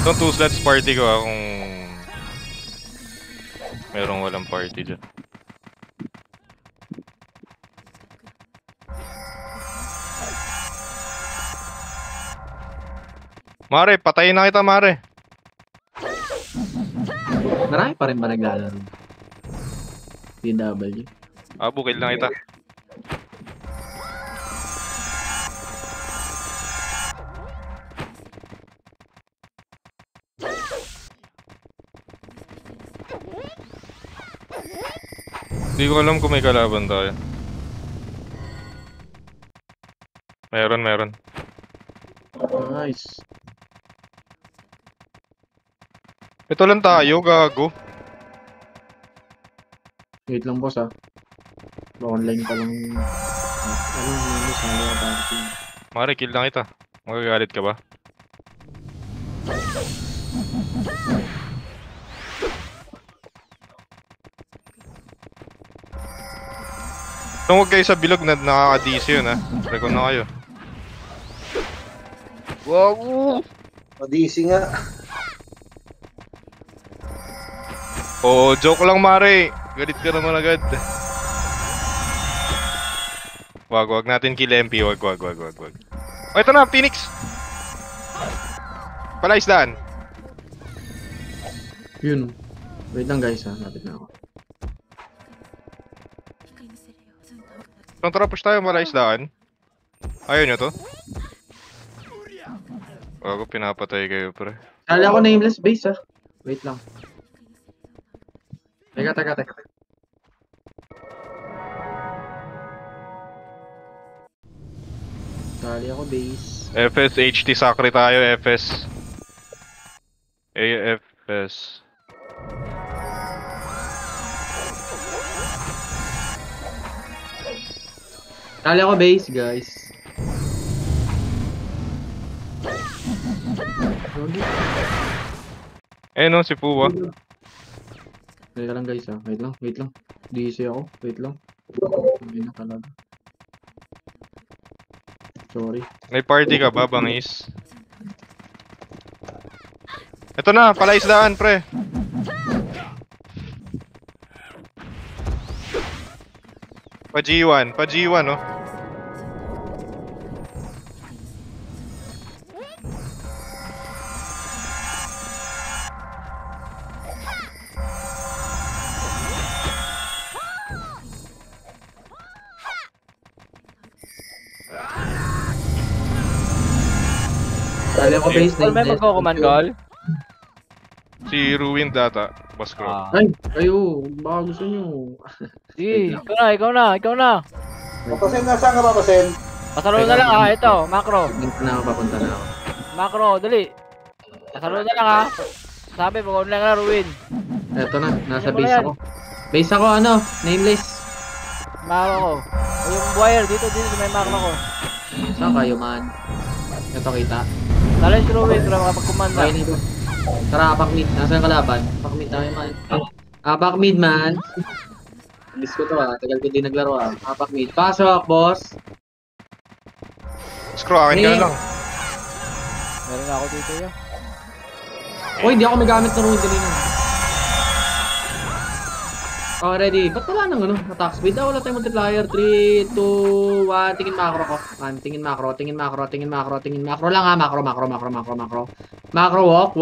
Itong 2 slots party ko kung merong walang party dyan. Mare, patayin na kita, Mare. Marami pa rin ba naglalaro? DW. Bukil na kita. Hindi ko alam kung may kalaban tayo. Meron. Nice. Ito lang tayo, gago. Wait lang boss online pa lang. Mare, kill na kita. Magagalit ka ba? Huwag kayo sa bilog na nakaka-DC yun, ha. Recon na kayo. Wow! DC nga. Oo, joke lang, Mare. Galit ka naman agad. Wag natin kill MP. Wag. Oh, ito na, Phoenix! Palaisdaan. Yun. Wait lang guys lapit na ako. Tara, push tayo, palaisdaan. Ayaw nyo to? Wag, pinapatay kayo, pre. Kala ko nameless base Wait lang. Teka. Kali ako base. FS, HT, sakri tayo, FS. AFS. Kali ako base, guys. No, si Puwa. Teka lang guys Wait lang. DC ako. Wait lang. Hindi na talaga. Sorry. May party ka ba, Bangis? Ito na, palaisdaan, pre. Pa G1, oh. Kali ako base May magko-command call? Si Ruin data, boss ko. Ay, kayo, baka gusto nyo. Sige, ikaw na. Papasen na, saan ka papasen? Pasalo na lang ito, macro. Papunta na ako. Macro, dali. Pasalo na lang Sabi, mag-online ka na, Ruin. Eto na, nasa base ako. Base ako nameless. Macro ko. O yung wire, dito may macro ko. Saan kayo man? Ito kita. Dali si Ruin, para makapag-command na. Okay na ito. Tara, back mid. Nasaan yung kalaban? Back mid tayo man. Back mid man. Miss ko to tagal ko din naglaro back mid. Pasok, boss. Screw, akin ka na lang. Meron ako dito yun. Hindi ako may gamit ng rune kanina. Ready. Ba't wala nang attack speed? Wala tayong multiplier. 3, 2, 1. Tingin macro ko. Tingin macro lang Macro. Macro, walk.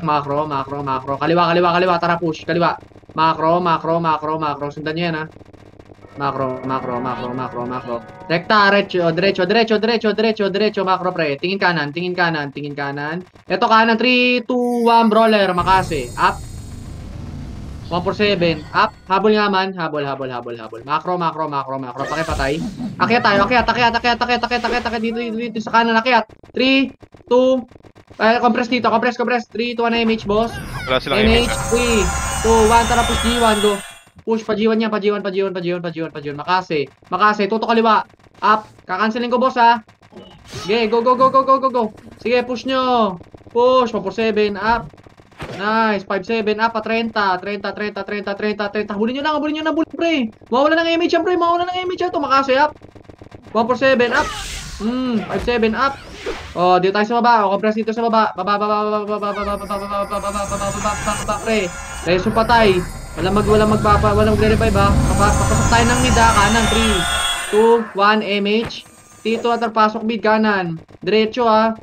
Macro. Kaliwa. Tara, push. Kaliwa. Macro. Sundan nyo yan Macro. Rekta, diretso. Macro, pre. Tingin kanan. Ito kanan. 3, 2, 1. Brawler. Makase. Up. 147. Up. Habol nga man. Habol. Macro. Pakipatay. Akyat tayo. Akyat. Dito sa kanan. Akyat. 3, 2. Compress dito. Compress. 3, 2, 1 MH, boss. Wala silang MH. 3, 2, 1. Tara, push G1. Go. Push pa G1 niya. Pa G1. Makase. Tuto kaliwa. Up. Kakancelin ko, boss, Sige. Go. Sige, push nyo. Push. 147. Up. Nice, 5-7, up, 30. Habulin nyo na, pre. Mawala ng image yan, pre. Makase, up. 147, up. 5-7, up. Oh, dito tayo sa baba. O, compress dito sa baba. Baba, pre. Reso patay. Walang magre-revive ha. Papasok tayo ng mid ha. Kanan, 3, 2, 1, MH. Tito at pasok mid kanan. Diretso ha.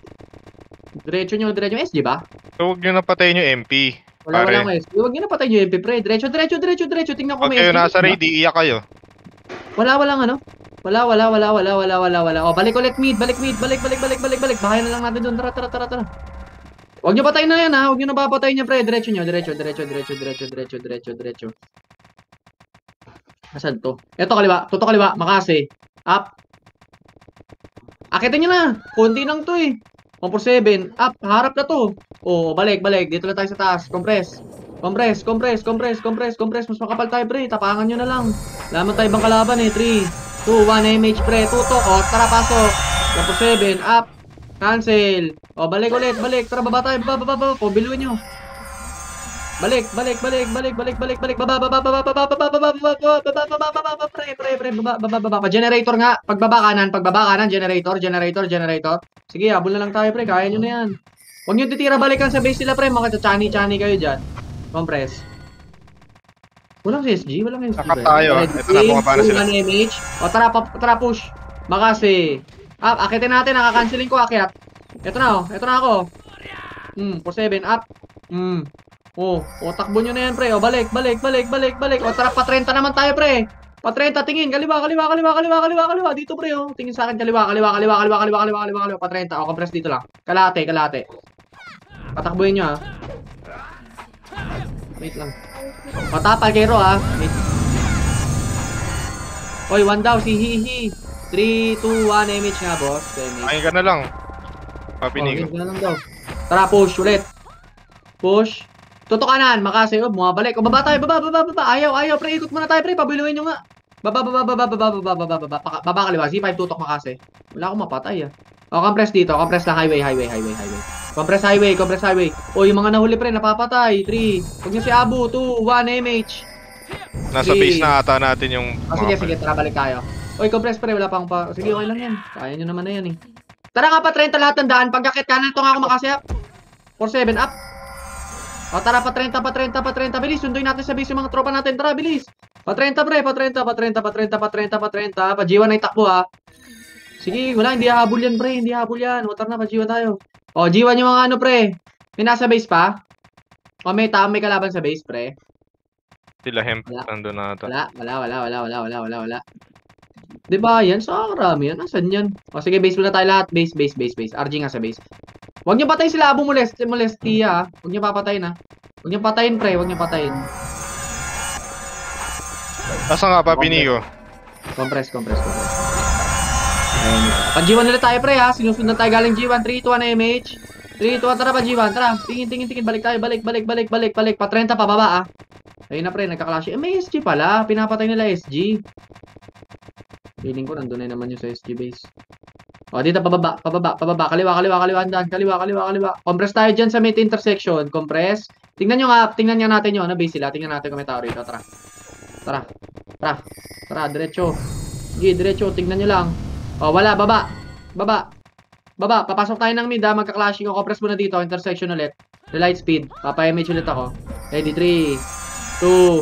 Diretso nyo, SG ba? So, huwag nyo napatayin yung MP. Walang SG. Huwag nyo na patay nyo MP, pre. Diretso. Tingnan ko Pag may kayo SG. nasa raid, iiyak kayo. Walang ano. Wala. O, balik ulit mid. Balik. Bahay na lang natin doon. Tara. Huwag nyo patayin na yan ha. Huwag nyo na papatayin niya, pre. Diretso nyo. Diretso. Asan to? Ito kaliwa. Tuto kaliwa. Makase. Up. Akitin nyo na. Konti lang to eh. 147. Up. Harap na to. O, balik. Dito lang tayo sa taas. Compress. Mas makapal tayo, pre. Tapangan nyo na lang. Laman tayo bang kalaban eh. 3, 2, 1, MH, pre. Tutok. O, tara, pasok. 147. Up. Cancel. O, balik ulit. Tara, baba tayo. Baba. O, biluin nyo. Balik. Baba. Pre. Pa-generator nga. Pagbaba kanan. Generator. Sige, habol na lang tayo, pre. Kaya nyo na yan. Huwag nyo titira balikan sa base nila, pre. Makachani kayo dyan. Compress. Walang SG. Sakat tayo. Ito na, bumaba na sila. 1 MH. O, tara, push. Makasi. Akitin natin. Nakakanceling ko, akyat. Ito na ako. 47. Up. O, takbo nyo na yan, pre. O, balik. O, tara, pa-30 naman tayo, pre. Pa-30, tingin. Kaliwa. Dito, pre, o. Tingin sa akin, kaliwa. Pa-30. O, compress dito lang. Kalate. Patakbuhin nyo, ha. Wait lang. Patapal kay Ro, ha. Wait. Oy, 1 daw. Si Hihi. 3, 2, 1, MH nga, boss. Kain ka na lang. Papinigo. Okay, lang daw. Tara, push ulit. Push. Tutok kanan, makasi. Oh, bumabalik. O, baba tayo, baba. Ayaw, pre. Ikot muna tayo, pre. Pabiluin nyo nga. Baba, kaliwa. C5, tutok makasi. Wala akong mapatay, ah. O, compress dito. Compress lang. Highway. Compress highway. O, yung mga nahuli, pre, napapatay. 3. Huwag nyo si Abu. 2, 1, MH. Nasa base na ata natin yung... Sige, tara, balik tayo. Oy, compress, pre. Wala pa akong pa... Sige, okay lang yan. Kaya nyo naman na yan, eh. Tara nga pa, 30 lahat ng daan. Pagkakit kanan, ito nga ako makasi, up. 47, up. O, tara, pa 30. Bilis, sunduin natin sa base yung mga tropa natin. Tara, bilis. Pa 30, pre. Pa 30. Pa G1 na itakbo, ha. Sige, wala. Hindi hahabol yan, pre. O, tara na, pa G1 tayo. O, G1 yung mga ano, pre. May nasa base pa? O, may kalaban sa base, pre. Sila hemp. Wala. Nandun na ata. Wala. Diba yan? So, karami yan. Asan yan? O, sige, base muna tayo lahat. Base. RG nga sa base. Huwag niyo patayin sila, Abu molestia, ha. Huwag niyo papatayin, ha. Huwag niyo patayin, pre. Asa nga, Papinigo? Compress. Ayun. Pag-G1 nila tayo, pre, ha. Sinusundan tayo galing G1. 3, 2, 1, MH. 3, 2, 1, tara, pag-G1. Tara. Tingin. Balik tayo. Balik. Pa 30 pa baba, ha. Ayun na, pre. Nagka-clash. May SG pala. Pinapatay nila SG. Feeling ko nandun na naman yung sa SG base. O, dito pababa. Kaliwa. Compress tayo dyan sa mid intersection. Compress. Tingnan nga natin yun. Ano base sila? Tingnan natin kung may tao rito. Tara, diretso. Sige, diretso. Tingnan nyo lang. O, wala. Baba. Papasok tayo ng mid, ha. Magka-clashing. O, compress muna dito. Intersection ulit. Relight speed. Papa-MH ulit ako. Ready, 3, 2,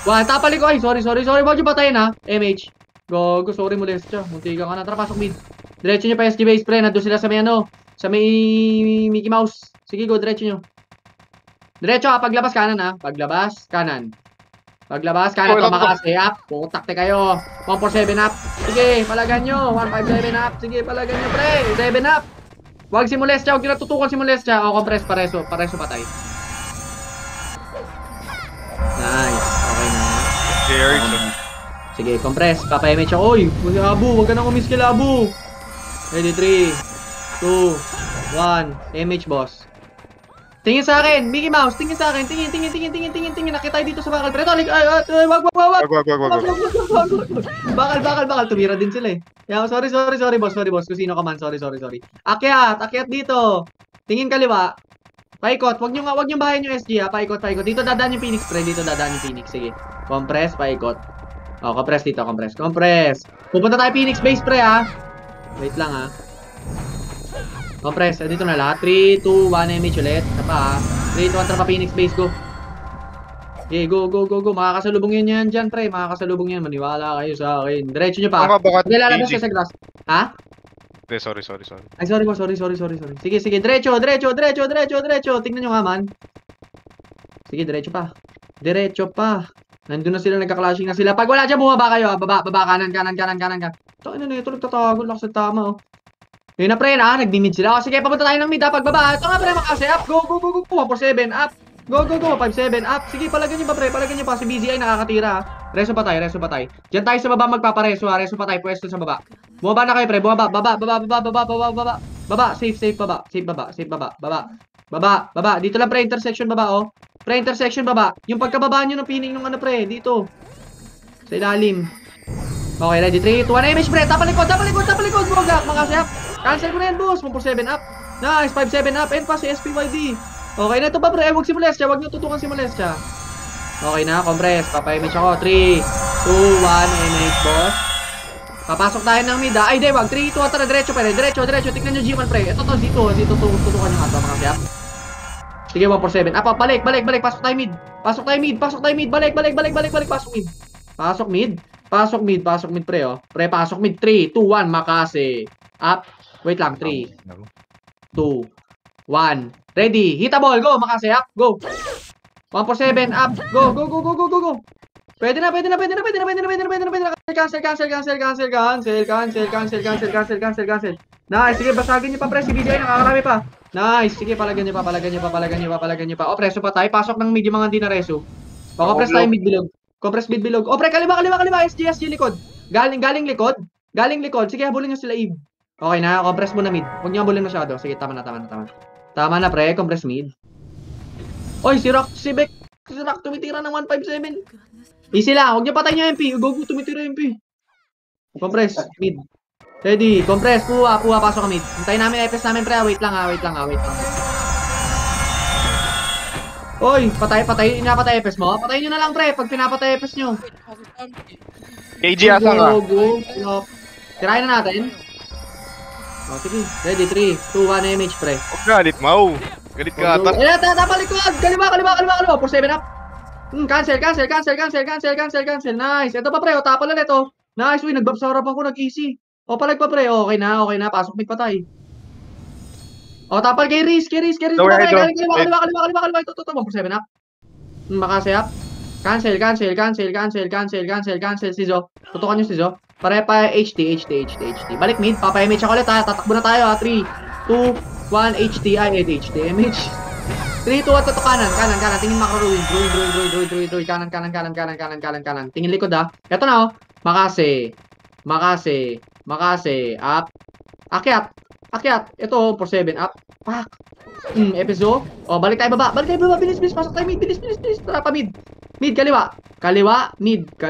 1. Tapali ko. Ay, sorry. Huwag nyo patayin, ha. MH. Gogo, sorry molestia. Muntikan ka na. Tara, pasok mid. Diretso nyo pa SG base, pre. Nandun sila sa may ano. Sa may Mickey Mouse. Sige, go. Diretso nyo. Diretso, ha. Paglabas kanan, ha. Paglabas kanan. To, makasi. Up. Putakte kayo. 147 up. Sige, palagan nyo. 157 up. Sige, palagan nyo, pre. 7 up. Huwag si molestia. Huwag kinatutukan si molestia. O, compress. Pareso patay. Nice. Okay na. Sige, compress. Papa-MH ako. Oy, Abu, huwag ka nang umiss kila, Abu. Ready, 3, 2, 1. MH, boss. Tingin sa akin. Mickey Mouse, tingin sa akin. Tingin. Nakita tayo dito sa bakal. Pero wag. Bakal. Tumira din sila, eh. Sorry, boss. Kung sino ka man. Sorry. Akyat dito. Tingin kaliwa. Paikot. Wag nyo bahayin yung SG, ha. Paikot. Dito dadaan yung Phoenix, pre. Sige. Compress, paikot. O, compress dito, compress. Pupunta tayo Phoenix base, pre, ha. Wait lang, ha. Compress, dito na lahat. 3, 2, 1, MH ulit. Isa pa, 3, 2, 1, trapa Phoenix base, go. Okay, go. Makakasalubong yan dyan, pre. Makakasalubong yan. Maniwala kayo sa akin. Diretso nyo pa. Ang kabakat, Hindi, lalabas easy. ka sa grass. Ha? Hindi, sorry. Ay, sorry. Sige. Diretso. Tingnan nyo nga, man. Sige, diretso pa. Nandun na sila, nagka-clashing na sila. Pag wala dyan, bumaba kayo. Baba, kanan. Ito, ito, nagtatago lang sa tama, oh. Yun na, pre, nagdi-mid sila. Sige, papunta tayo ng mid, ha, pagbaba. Ito nga, pre, makasi, up. Go. 4-7, up. Go. 5-7, up. Sige, palagyan nyo pa, Si BZI nakakatira, ha. Reso pa tayo. Diyan tayo sa baba magpapareso, ha. Reso pa tayo, pwesto sa baba. Bumaba na kayo, pre. Baba. Safe, baba. Dito lang, pre, intersection, baba, oh. Pre, intersection, baba. Yung pagkababa nyo ng pining ng ano, pre, dito. Sa ilalim. Okay, ready? 3, 2, 1, image, pre. Tapalikod. Bugak, makasya. Cancel ko na yan, boss. 4-7 up. Nice, 5-7 up. And pa si SPYD. Okay na ito pa, pre. Huwag si Molestia. Huwag nyo tutukan si Molestia. Okay na, compress. Papa-image ako. 3, 2, 1, image, boss. Papasok tayo ng mid, ha. Ay, di, wag. 3, 2, 1, tara. Diretso, pre. Diretso. Tignan nyo G1, pre. Ito to, dito tutukan nyo nga ito, mga siya. Sige, 1-4-7. Apa, balik. Pasok tayo mid. Balik. Pasok mid, pre, oh. Pre, pasok mid. 3, 2, 1, makase. Up. Wait lang, 3, 2, 1. Ready. Hit a ball. Go, makase. Up. Go. 1-4-7. Up. Go. Pwede na. Cancel. Nice. Sige, basagin niyo pa, pre. Si BDI nakakarami pa. Nice. Sige, palagyan niyo pa. O, preso pa tayo. Pasok ng mid yung mga hindi na reso. O, compress tayo mid bilog. O, pre, kaliwa. SG, likod. Galing likod. Sige, habulin niyo sila, Eve. Okay na, compress mo na mid. Huwag niyo habulin masyado. Sige, tama na. Tama na, pre. Compress mid. Oy, si Rock tumitira ng 157. Easy lang. Huwag niyo patayin niyo MP. Go, tumitira MP. Compress mid. Ready, compress, puha, pasok ka mid. Hintayin namin FS namin, pre. Wait lang. Oy, patay. Pinapatay FS mo. Patayin nyo na lang, pre, pag pinapatay FS nyo. KG asa ka. Go. Tirahin na natin. O, sige. Ready, 3, 2, 1, MH, pre. Huwag galit, Mau. Galit ka ata. Eh, tapalikod. Kaliwa. 4-7 up. Cancel. Nice. Ito pa, pre. O, tapal ulit, oh. Nice. Uy, nagbab sa harapan ko, nag-easy. O, palag pa, pre. Okay na. Pasok mid patay. O, tapal kay Riz. Kaliwa. Ito. 4-7 up. Makase up. Cancel. Sizo. Tutukan nyo, Sizo. Pare pa HT. Balik mid. Papa-MH ako ulit, ha. Tatakbo na tayo, ha. 3, 2, 1, HT. MH. 3, 2, 1, kanan. Tingin macro ruin. Druid. Kanan. Tingin likod, ha. Ito na, oh. Makase. Up. Akyat. Ito, 4-7 up. Pak. Episo. O, balik tayo baba. Bilis. Pasok tayo mid. Bilis. Tara pa mid. Mid, kaliwa. Mid. Ito,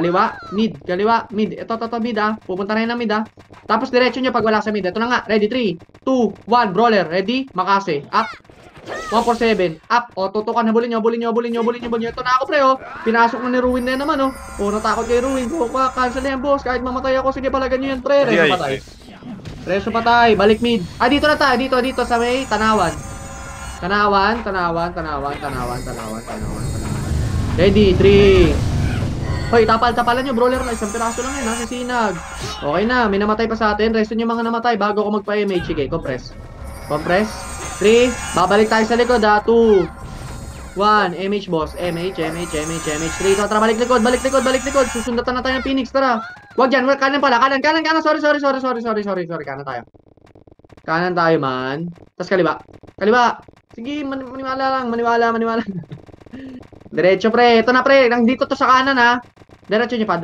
mid, ha. Pupunta na yun ng mid, ha. Tapos, diretso nyo pag wala sa mid. Ito na nga. Ready, 3, 2, 1. Brawler. Ready? Makase. Up. 1-4-7. Up. O, tutukan. Habulin nyo. Ito na ako, pre, oh. Pinasok na ni Ruin na yan naman, oh. O, natakot kay Ruin. Go, cancel na yan, boss. Kahit mamatay ako. Sige, palagan nyo yan, pre. Reso patay. Balik mid. Dito na tayo. Dito sa may Tanawan. Ready, 3. Hoy, tapalan nyo, brawler na. Isang piraso lang yan, ha. Sinag. Okay na. May namatay pa sa atin. Resto nyo mga namatay bago ako magpa-MH. Sige, compress. 3. Babalik tayo sa likod, ha. 2, 1. MH, boss. MH. 3. Tara, balik likod. Susundatan na tayo ng Phoenix. Tara. Wag yan. Kanan pala. Kanan. Sorry. Kanan tayo, man. Tapos kaliwa. Sige, maniwala lang. Diretso, pre. Ito na, pre. Nandito to sa kanan, ha. Diretso nyo pa.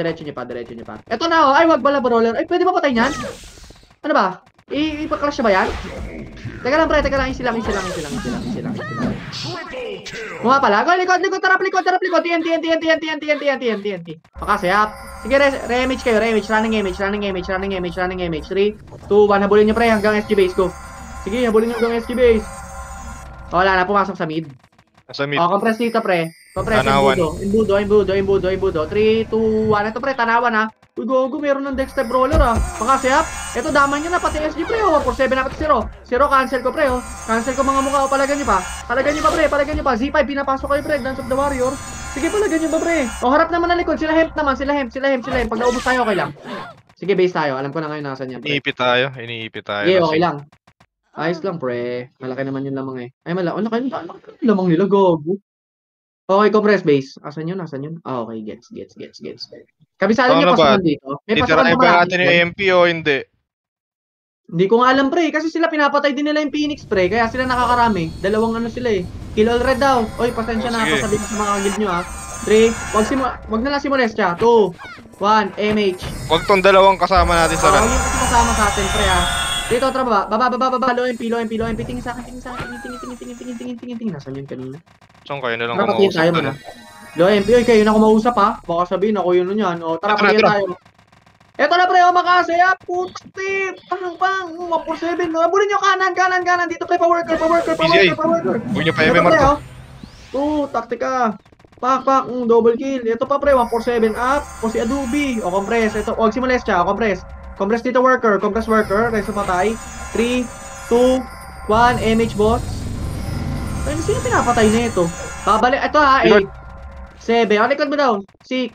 Ito na, oh. Ay, wag bala, brawler. Ay, pwede ba patay niyan? Ano ba? Ipa-clash ba yan? Teka lang, pre. Easy lang. Mga pala. Go, likod. Tarap likod. TNT. Makasayap. Sige, re-image kayo. Running image. 3, 2, 1. Habulin nyo, pre. Hanggang SG base. Go. Sige, habulin nyo hanggang SG base. Wala na. Pumasok sa mid. Nasa mid. O, compress dito, pre. Compress, Tanawan. imbudo. 3, 2, 1. Ito pre, tanawan ha. Uy, gogo, meron ng Dexter Brawler ha. Makasiyap. Ito, daman nyo na, pati SG pre, oh. 4-7 na pati 0. 0, cancel ko pre, oh. Cancel ko mga mukha, oh. Palagan nyo pa. Palagan nyo pa pre, palagan nyo pa. Z5, pinapasok kayo pre, Dance of the Warrior. Sige, palagan nyo pa pre. O, harap naman na likod. Sila hemp naman, sila hemp. Pag naubos tayo, okay lang. Sige, base tayo. Alam ko na ngayon nasan yan pre. Iniipit tayo. Sige, okay lang. Ayos lang pre. Malaki naman yung lamang eh. Ay, malaki. Laki yung lamang nila, gago. Okay, compress base. Asan yun? Ah, okay, gets. Kabisalan niyo Ano ba? pasukan dito. May pasukan Titirahin pa ba malapit natin doon. yung MP o hindi? Hindi ko nga alam pre, kasi sila pinapatay din nila yung Phoenix pre, kaya sila nakakarami. Dalawang ano sila eh. Kill all red daw. Oy, pasensya na ako Sige. sabihin sa mga guild nyo ha. 3, wag na lang si Molestia. 2, 1, MH. Huwag tong dalawang kasama natin sa Huwag run. yung kasama sa atin pre ha. Dito, tara baba, low MP. Tingin sa akin. Tingin. Nasaan yun kanina? Saan kayo na lang Tara, patingin tayo kumausap muna. doon? Low MP, oy, kayo na kumausap ha. Baka sabihin ako yun yan. O, tara, Tara, patingin tara. tayo. Eto na pre, o makasaya, putik, pang, 147, abulin nyo kanan, dito pre, pa-worker. Huwag niyo pa Ito MMR pre, to. taktika, pak, double kill, ito pa pre, 147 up, o si Adobe, o compress, ito, o si Molestia, compress dito compress worker, reso patay, 3, 2, 1, MH boss, ay, sino pinapatay na ito? Babalik, ito ha, 8, 7, o likod mo daw, 6,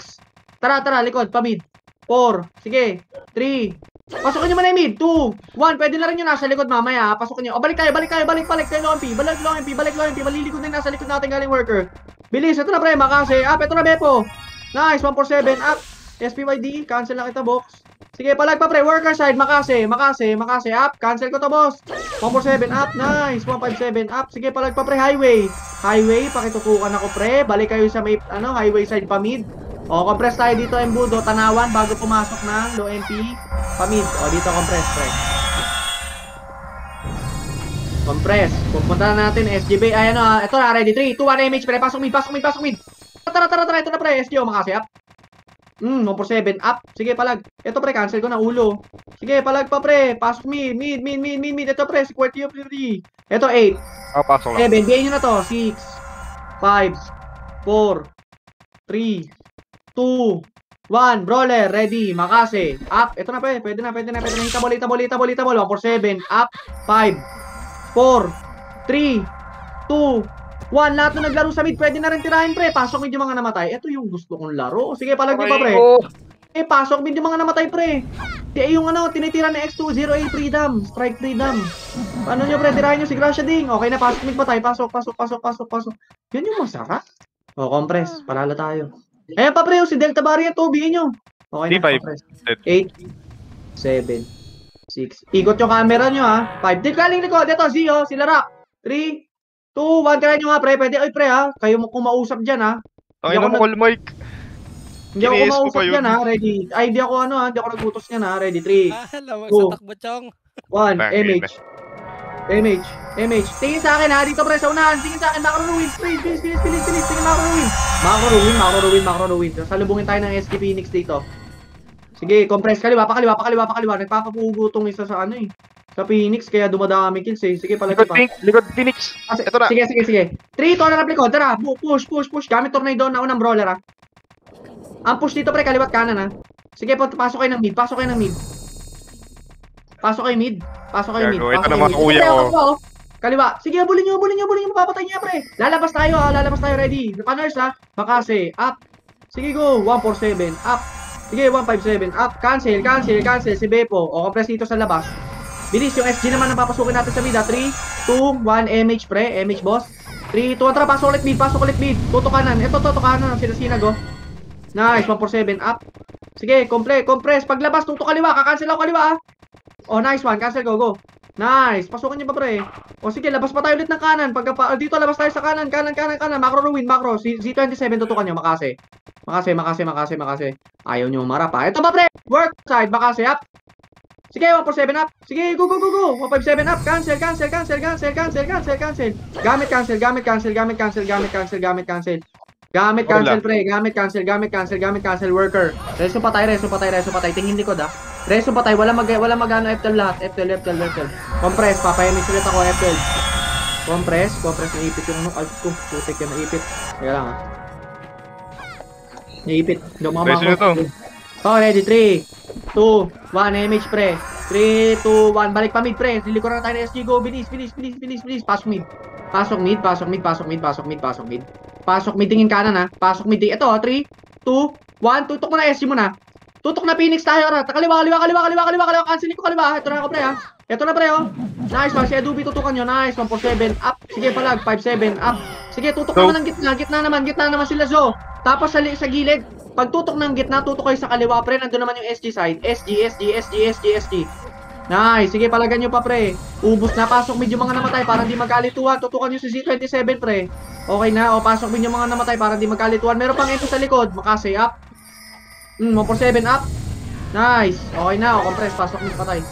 tara, likod, pa-mid, 4, sige, 3, pasukin nyo muna yung mid, 2, 1, pwede na rin yung nasa likod mamaya, pasukin nyo, o balik tayo, balik kayo low MP, balik low MP, malilikod na yung nasa likod natin galing worker, bilis, ito na pre, makase, up, ito na Beppo, nice, 147, up, SPYD, cancel na kita box, sige, palag pa pre, worker side, makase, up, cancel ko to boss, 147, up, nice, 157, up, sige, palag pa pre, highway, pakitutukan ako pre, balik kayo sa may, highway side pa mid, o, compress tayo dito, embudo, tanawan, bago pumasok ng low MP, pamid. O, dito compress, pre. Compress. Pupunta na natin, SGB, ay ito na, ready, 3, 2, 1, MH, pre, pasok mid. Tara, ito na, pre, SGO, makasiyap. 147, up, sige, palag. Ito, pre, cancel ko na, ulo. Sige, palag pa, pre, pasok mid, ito, pre, square TF, ito, 8, Pasok lang. 7, biyahin nyo na to, 6, 5, 4, 3, 2, 1, brawler, ready, makase, up, ito na pwede na, hitabol, 147, up, 5, 4, 3, 2, 1, lahat na naglaro sa mid, pwede na rin tirahin pre, pasok mid yung mga namatay, ito yung gusto kong laro, sige, palag nyo pa pre, pasok mid yung mga namatay pre, yung tinitira na X2, 0A freedom, strike freedom, ano nyo pre, tirahin nyo si Gracia Ding, okay na, pasok mid pa tayo, pasok, yan yung masarap, o, compress, palala tayo. Ayan pa pre, si Delta Barrier, tubiin nyo. Okay na, D5. compress. 8, 7, 6. Ikot yung camera nyo ha. 5. Dito galing likod. Ito, Zio, sila Rock. 3, 2, 1. Try nyo nga pre. Pwede, ay pre ha. Kayo mo kumausap dyan ha. Ay, na mo call mic. Hindi ako Kiniis ko kumausap pa yun. dyan ha. Ready. Ay, hindi ako hindi ako nagbutos nyan ha. Ready. 3, Lamang Oh. sa takbo, chong. 1. Bang, MH. Tingin sa akin ha. Dito pre, sa unahan. Tingin sa akin. Macro ruin. Bilis. Tingin macro ruin. Salubungin tayo ng SK Phoenix dito. Sige, compress. Kaliwa. Nagpapapugo tong isa sa sa Phoenix. Kaya dumadami kills eh. Sige, palagi pa. Likod Phoenix. Ito na. Sige. 3, to na replicon. Tara, push. Gamit tornado na unang brawler ha. Ang push dito pre, kaliwat kanan ha. Sige, pasok kayo ng mid. Pasok kayo mid. Gago, ito na mga kuya ko. Kaliwa. Sige, bulin nyo. Mapapatay niya pre. Lalabas tayo. Ready. Paners ha. Makase. Up. Sige, go. 147. Up. Sige, 157. Up. Cancel. Si Beppo. O, compress dito sa labas. Bilis. Yung SG naman ang papasukin natin sa mid ha. 3, 2, 1. MH pre. MH boss. 3, 2, 1. Tara, pasok ulit mid. Tuto kanan. Ito, kanan. Sila go. Nice. 147. Up. Sige, compress. Paglabas, tuto kaliwa. Kakancel ako kaliwa ha. Oh, nice one. Cancel, go. Nice. Pasukan niyo pa pre. O sige, labas pa tayo ulit ng kanan. Dito labas tayo sa kanan. Macro ruin. Z27 tutukan niyo, makase. Ayaw niyo marap ha. Ito pa pre. Work side, makase up. Sige, 147 up. Sige, go. 157 up. Cancel. Gamit cancel worker. Reso patay. Tingin likod ha. Reso patay, wala magano F12 lahat. F12. Compress, papayamit ulit ako F12. Compress, naipit yung ay ko, putik yan naipit. Kaya lang ha. Naipit. Hindi ako Reso nyo to. Oh, ready. 3, 2, 1. MH, pre. 3, 2, 1. Balik pa mid, pre. Lilikuran na tayo ng SG. Go. Bilis. Pasok mid. Pasok mid. Pasok mid. Tingin kanan, ha. Pasok mid. Ito, 3, 2, 1. Tutok mo na SG mo na. Tutok na Phoenix tayo, ra. Kaliwa. Cancel ko kaliwa. Ito na ako, pre, ha. Ito na, pre, oh. Nice, man. Si Adobe, tutukan nyo. Nice, 147. Up. Sige, palag. 5-7. Up. Sige, tutok naman ng gitna. Gitna naman sila, Zo. Tapos sa gilid. Pag tutok ng gitna, tutok kayo sa kaliwa, pre. Nandun naman yung SG side. SG. Nice. Sige, palagan nyo pa, pre. Ubus na. Pasok mid yung mga namatay para di magkalituan. Tutukan nyo si Z27, pre. Okay na. O, pasok mid yung mga namatay para di magkalituan. Meron pang ito sa likod. Makase, up. 147, up. Nice. Okay na. O, compress. Pasok mid patay.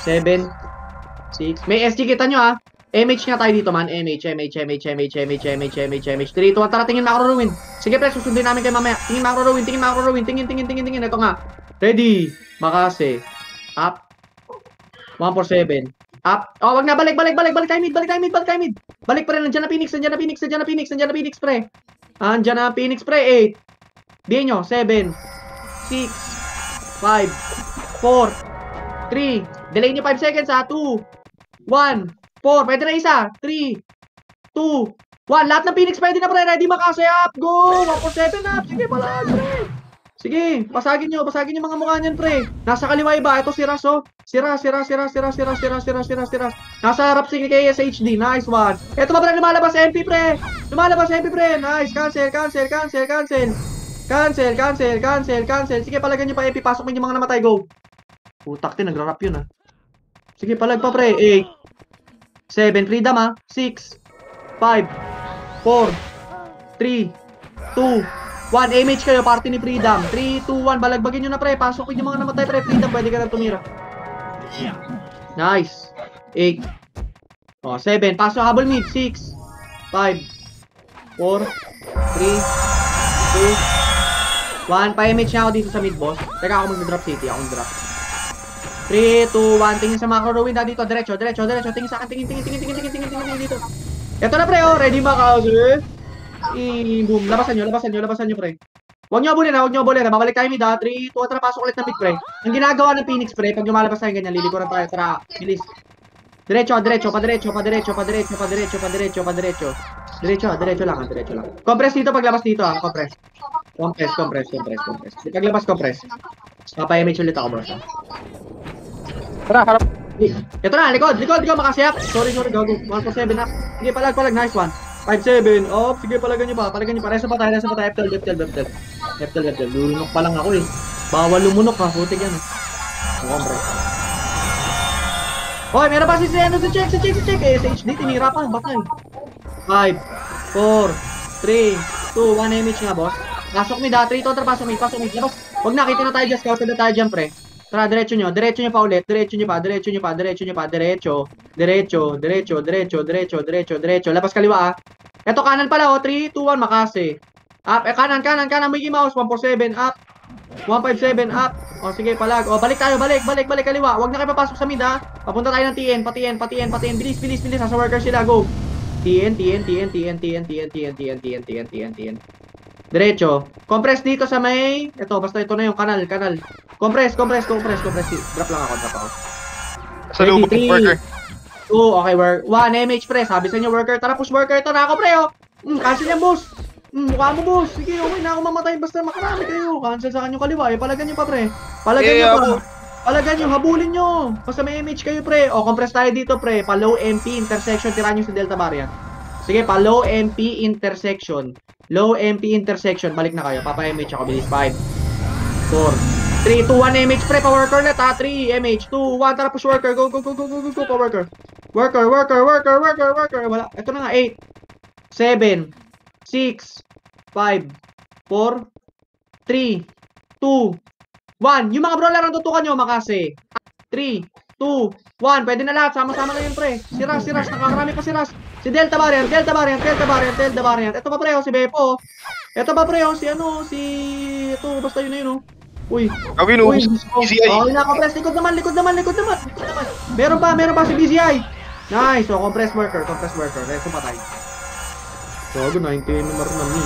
7, 6. May SG kita nyo, ha. MH nga tayo dito, man. MH. 3, 2, 1. Tara, tingin macro ruin. Sige, pre, susundin namin kayo mamaya. Tingin macro ruin. Tingin. Ito nga. Ready. Makase. Up. 147. Up. Oh, wag na. Balik tayo mid. Balik, pre. Nandiyan na Phoenix, pre. Nandiyan na Phoenix, pre. 8. Diyan nyo. 7, 6, 5, 4, 3. Delay nyo 5 seconds, ha. 2, 1. 4, pwede na isa. 3, 2, 1. Lahat ng Phoenix pwede na, pre. Ready, makase, up. Go. 147 up. Sige, palag, pre. Sige, basagin nyo mga mukha niyan, pre. Nasa kaliwa iba. Ito si Ras, oh. Sira. Nasa harap si KSHD. Nice one. Ito ba, pre? Lumalabas MP, pre. Nice. Cancel. Sige, palagan nyo pa MP. Pasok mo yung mga namatay. Go. Putak, nagra-rap yun, ha. Sige, palag pa, pre. 8, 7, freedom, ha. 6, 5, 4, 3, 2, 1. MH kayo, party ni Freedom. 3, 2, 1. Balagbagin nyo na, pre. Pasokin yung mga namatay, pre. Freedom, pwede ka na tumira. Nice. 8. Oh, 7. Pasok, habol mid. 6, 5, 4, 3, 2, 1. Pa-MH na ako dito sa mid, boss. Teka, ako mag-drop city. 3, 2, 1. Tingin sa macro ruin na dito. Diretso. Tingin sa akin. Tingin dito. Ito na, pre, oh. Ready ba ka, sir? Boom. Labasan nyo, pre. Huwag nyo abulin, Babalik tayo mid, ha. 3, 2, tara, pasok ulit ng mid, pre. Ang ginagawa ng Phoenix, pre, pag lumalabas tayo ganyan, lilikuran tayo. Tara, bilis. Diretso lang. Compress dito, paglabas dito, ha. Compress. Paglabas, compress. Papa-image ulit ako, bro. Tara, harap. Ito na, likod, makasiyap. Sorry, gago. 147 up. Sige, palag, nice one. 5-7, off. Sige, palagan nyo pa. Reso pa tayo. F12. Lulunok pa lang ako, eh. Bawal lumunok, ha. Putik yan, eh. Bro. Hoy, meron pa si Zeno sa check. SHD, tinira pa. Batay. 5, 4, 3, 2, 1 MH nga, boss. Pasok mid, ha. 3, 2, tara, pasok mid. Labas. Huwag na, kita na tayo dyan. Scout na tayo dyan, pre. Tara, diretso nyo pa ulit. Diretso. Labas kaliwa, ah. Eto, kanan pala, oh. 3, 2, 1, makase. Up, kanan, Mickey Mouse. 147, up. 157, up. O, sige, palag. O, balik tayo, balik kaliwa. Huwag na kayo papasok sa mid, ha. Papunta tayo ng TN, patian. Bilis. Nasa worker sila, go. TN. Diretso. Compress dito sa may... Ito, basta ito na yung kanal. Compress. Drop lang ako. Sa lubog, worker. 2, okay, 1 MH, pre. Sabi sa inyo, worker. Tara, push worker. Ito na ako, pre, oh. Cancel yan, boss. Mukha mo, boss. Sige, okay na ako mamatay. Basta makarami kayo. Cancel sa kanyong kaliwa, eh. Palagan nyo pa, pre. Palagan nyo, habulin nyo. Basta may MH kayo, pre. O, compress tayo dito, pre. Pa low MP intersection. Tira nyo sa Delta Variant. Sige, pa low MP intersection. Balik na kayo. Papa-MH ako. Bilis. 5, 4, 3, 2, 1 MH, pre. Pa worker net, ha. 3, MH, 2, 1. Tara, push worker. Go. Pa worker. Worker. Wala. Ito na nga. 8, 7, 6, 5, 4, 3, 2, 1. Yung mga brawler ang tutukan nyo, makase. 3, 2, 1. Pwede na lahat. Sama-sama na yun, pre. Si Ras. Nakakarami pa si Ras. Si Delta Variant. Ito pa, pre, si Beppo. Ito pa, pre, si ano, ito, basta yun, oh. Uy. Gawin, BCI. Oh, compress. Likod naman. Meron pa si BCI. Nice. So, compress worker. Reso pa tayo. So, 90 numero na ni.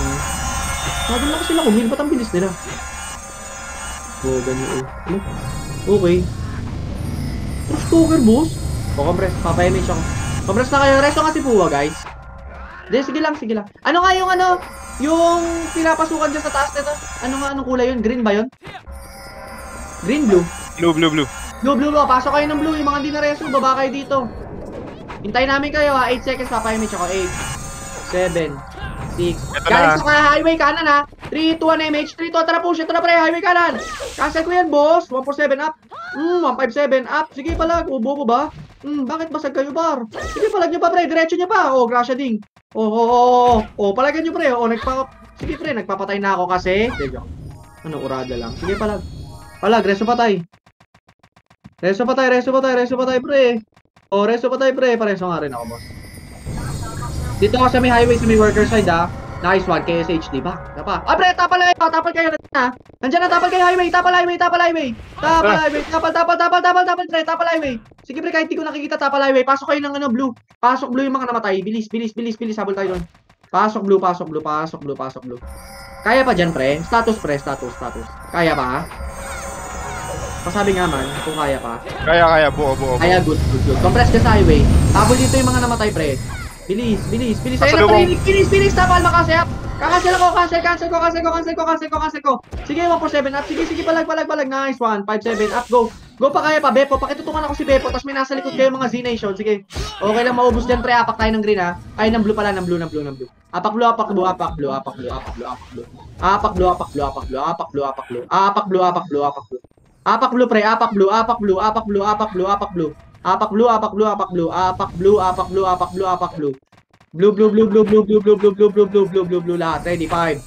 Magal lang sila kumil, ba't ang bilis nila? Oh, ganyan eh. Okay. Stalker, boss? O, compress. Papayamage ako. Compress na kayo. Resto nga si Puwa, guys. Hindi, sige lang, sige lang. Ano nga yung ano? Yung pinapasukan dyan sa taas nito? Ano nga, anong kulay yun? Green ba yun? Green, blue? Blue, blue, blue. Blue. Pasok kayo ng blue. Yung mga hindi na resto, baba kayo dito. Hintayin namin kayo ha. 8 seconds, papayamage ako. 8, 7, 6. Ito Galing na. sa highway kanan ha. 3, 2, 1 MH. 3, 2, tara push. Ito na pre, highway kanan. Cancel ko yan, boss. 147 up. 157 up. Sige palag. Bobo ba? Bakit basag kayo, bar? Sige palag nyo pa pre. Diretso nyo pa. Oh, Gracia ding. Palagan nyo pre. Sige pre, nagpapatay na ako kasi. Diyo. Ano, urada lang. Sige palag. Palag, reso patay. Reso patay pre. Reso patay pre. Pareso nga rin ako, boss. Dito ako sa may highway, sa may worker side ha. Nice one, KSHD ba? Tapa. Pre, tapal kayo na. Nandiyan na, tapal kayo highway, tapal highway. Tapal, highway. Sige pre, kahit di ko nakikita, tapal highway. Pasok kayo ng ano, blue. Pasok blue yung mga namatay. Bilis. Habol tayo doon. Pasok blue. Kaya pa dyan pre? Status. Kaya pa ha? Pasabi nga man, kung kaya pa. Kaya, buo. Kaya, good. Compress ka sa highway. Habol dito yung mga namatay pre. Bilis. Ayun na, bilis. Tapal, makasayap. Cancel ko. Sige, 147 up. Sige, palag. Nice one. 57 up, go. Go pa kaya pa, Bepo. Pakitutukan ako si Bepo. Tapos may nasa likod kayo mga Z-Nation. Sige. Okay lang, maubos dyan, pre. Apak tayo ng green, ha. Ay, ng blue pala. Ng blue. Apak blue. Apak blue, pre. Apak blue. Apak blue. Blue lahat. Ready, 5,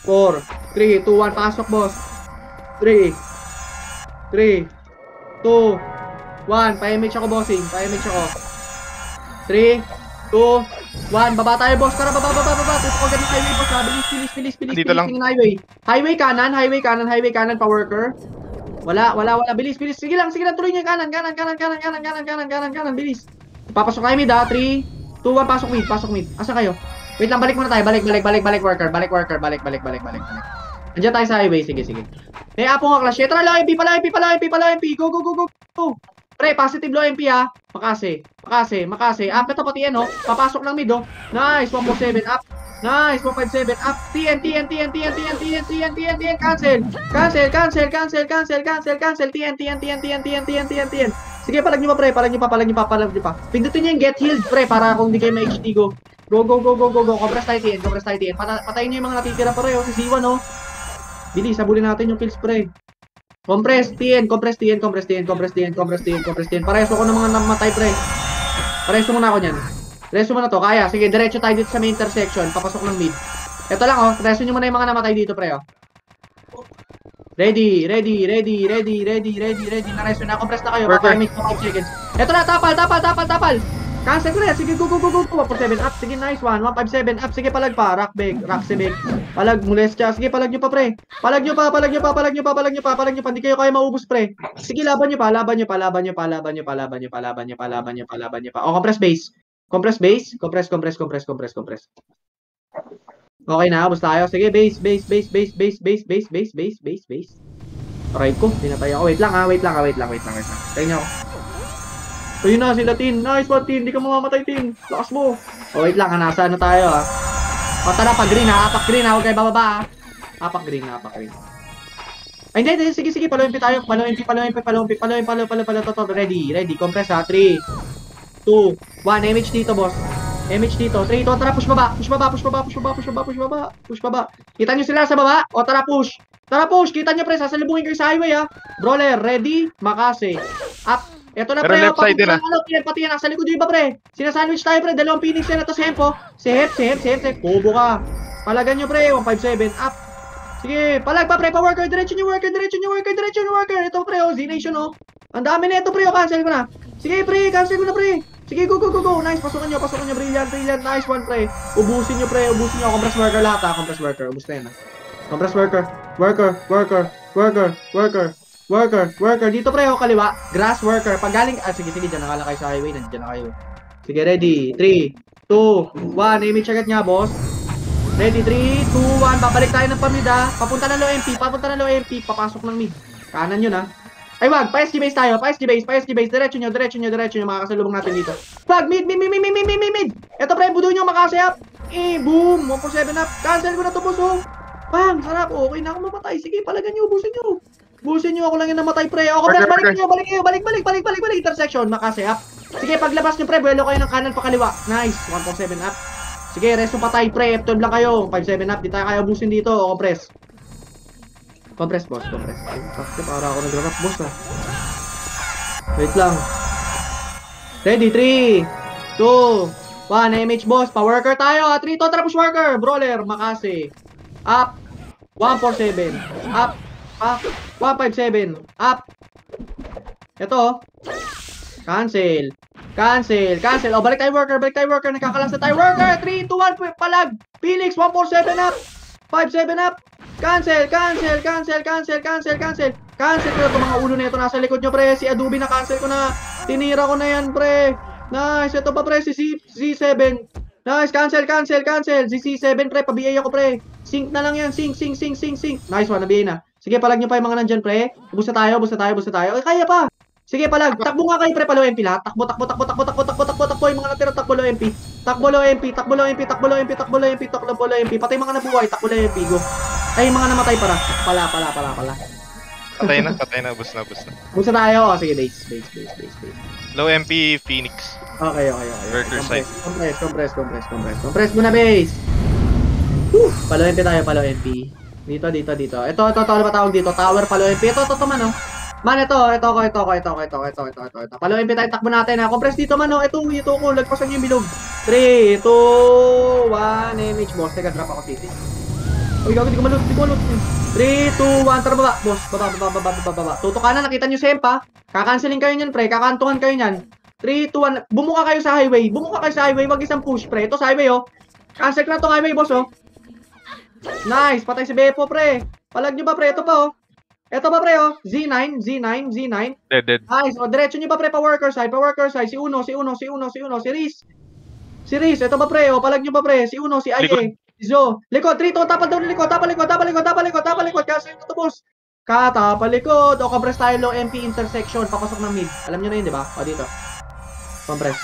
4, 3, 2, 1. Pasok, boss. 3, 2, 1. Pa-image ako, bossing. 3, 2, 1. Baba tayo, boss. Tara, baba. Tutok agad ng highway, boss. Bilis. Dito lang. Highway kanan, pa worker. Wala. Bilis. Sige lang. Tuloy niyo kanan. Bilis. Papasok tayo mid, 3, 2, 1. Pasok mid. Asa kayo? Wait lang, balik muna tayo. Balik, worker. Balik. Andiyan tayo sa highway. Sige. Apo nga, clash. Tara, low MP. Go. Pre, positive low MP ha. Makase. Up na to pati yan, oh. Papasok lang mid, oh. Nice, 147 up. Nice, 157 up. TN. Cancel. TN. Sige, palag nyo pa. Pindutin nyo yung get healed, pre, para kung hindi kayo ma-HD go. Go. Compress tayo TN. Patayin nyo yung mga natitira pa rin, oh. Si C1, oh. Bilis, sabulin natin yung kills, pre. Compress TN. Pareso ko ng mga namatay, pre. Pareso muna ako nyan. Reso mo na to, kaya. Sige, diretso tayo dito sa main intersection. Papasok ng mid. Ito lang, oh. Reso nyo muna yung mga namatay dito, pre, oh. Ready. Nareso na. Compress na kayo. Papayamage mo 5 seconds. Ito na, tapal. Cancel ko na. Sige, go. 147 up. Sige, nice one. 157 up. Sige, palag pa. Rockbag. Palag, molestia. Sige, palag nyo pa, pre. Palag nyo pa. Hindi kayo kaya maubos, pre. Sige, laban nyo pa. O, compress base. Compress. Okay na, basta tayo. Sige, base. Aray ko, pinatay ako. Wait lang. Tayo nyo ako. Ayun na sila, Tin. Nice one, Tin. Hindi ka mamamatay, Tin. Lakas mo. Oh, wait lang, nasa ano tayo, ha. O, tara, pag green, ha. Apak green, ha. Huwag kayo bababa, ha. Apak green. Ay, hindi. Sige. Palumpi tayo. Palumpi. Ready. Compress, ha. 3, 2, 1. MH dito, boss. 3, 2, tara, push baba. Kita nyo sila sa baba? O, tara, push. Kita nyo, pre. Sasalubungin kayo sa highway, ha. Brawler, ready. Makase. Up. Eto na, Pero pre. left side din, ha. Pati yan. Nasa likod yung iba, pre. Sinasandwich tayo, pre. Dalawang Phoenix yan. Ito, Sempo. Sehep. Kubo ka. Palagan nyo, pre. 157. Up. Sige. Palag pa, pre. Pa-worker. Diretso nyo, worker. Ito, pre. O, Z-Nation, o. Ang dami na ito, pre. O, cancel ko na. Sige, pre. Cancel ko na, pre. Sige, go. Nice. Pasukan nyo. Brilliant. Nice one, pre. Ubusin nyo, pre. Compress worker lahat, ha. Ubus na yan, ha. Compress worker. Worker. Dito, pre, kaliwa. Grass worker. Pag galing, sige, dyan nakala kayo sa highway. Nandiyan na kayo. Sige, ready. 3, 2, 1. Image agad niya, boss. Ready, 3, 2, 1. Babalik tayo ng pamida. Papunta ng low MP. Papunta ng low MP. Papasok ng mid. Kanan yun, ha. Ay, wag. Pa-SG base tayo. Pa-SG base. Pa-SG base. Diretso nyo. Diretso nyo. Diretso nyo. Makakasalubong natin dito. Wag. Mid. Ito, pre. Budo nyo. Makasayap. Boom. 147 up. Cancel ko na to, boss, oh. Bang. Sarap. Okay na ako mamatay. Sige, palagan nyo. Busin nyo. Busin nyo. Ako lang yung namatay, pre. Ako, pre. Balik nyo. Balik. Intersection. Makasayap. Sige, paglabas nyo, pre. Buelo kayo ng kanan pa kaliwa. Nice. 147 up. Sige, resto patay, pre. F12 lang kayo. 5-7 up. Di tayo kaya busin dito. O, compress. Compress, boss. Compress. Ay, bakit para ako nag-rap, boss, ha. Wait lang. Ready, 3, 2, 1. MH, boss. Pa-worker tayo. 3, to. Tara, push worker. Brawler. Makasi. Up. 147. Up. Up. 157. Up. Ito. Cancel. O, balik tayo worker. Nakakalas na tayo worker. 3, 2, 1. Palag. Phoenix. 147 up. 57 up. Cancel ko na ito mga ulo na ito. Nasa likod nyo, pre. Si Adobe na cancel ko na. Tinira ko na yan, pre. Nice. Ito pa, pre. Si C7. Nice. Cancel. Si C7, pre. Pa-BA ako, pre. Sync na lang yan. Sync. Nice one. Na-BA na. Sige, palag nyo pa yung mga nandyan, pre. Busta tayo. Ay, kaya pa. Sige, palag. Takbo nga kayo, pre. Palo MP lahat. Takbo yung mga natira. Takbo low MP. Patay mga nabuhay. Takbo low MP. Go. Ay, mga namatay para. Pala. Patay na. Bus na. Busta tayo. O, sige, base. Low MP Phoenix. Okay. Worker side. Compress muna, base. Palo MP tayo, palo MP. Dito. Ito, ano ba tawag dito? Tower, palo MP. Ito, man, oh. Man, ito. Palo MP tayo, takbo natin, ha. Compress dito, man, oh. Ito ko. Lagpasan nyo yung bilog. 3, 2, 1. MH, boss. Teka, drop ako, titi. Uy, gago, di ko malot. 3, 2, 1. Tara, baba. Boss, baba. Tutukanan, nakita nyo sempa. Kakanceling kayo nyan, pre. Kakantungan kayo nyan. 3, 2, 1. Bumuka kayo sa highway. Wag isang push, pre. Ito sa highway, oh. Cancel ko na itong highway, boss, oh. Nice. Patay si Beppo, pre. Palag nyo ba, pre? Ito pa, oh. Z9. Dead. Nice. O, diretso nyo ba, pre? Pa-worker side. Si Uno. Si Riz. Ito ba, pre? O, palag nyo ba, pre? Si Uno. Si Aye. Si Zo. Likod. 3, 2. Tapal down. Likod. Tapalikod. Kasi ito, boss. Tapalikod. O, compress tayo low MP intersection. Papasok ng mid. Alam nyo na yun, di ba? O, dito. Compress.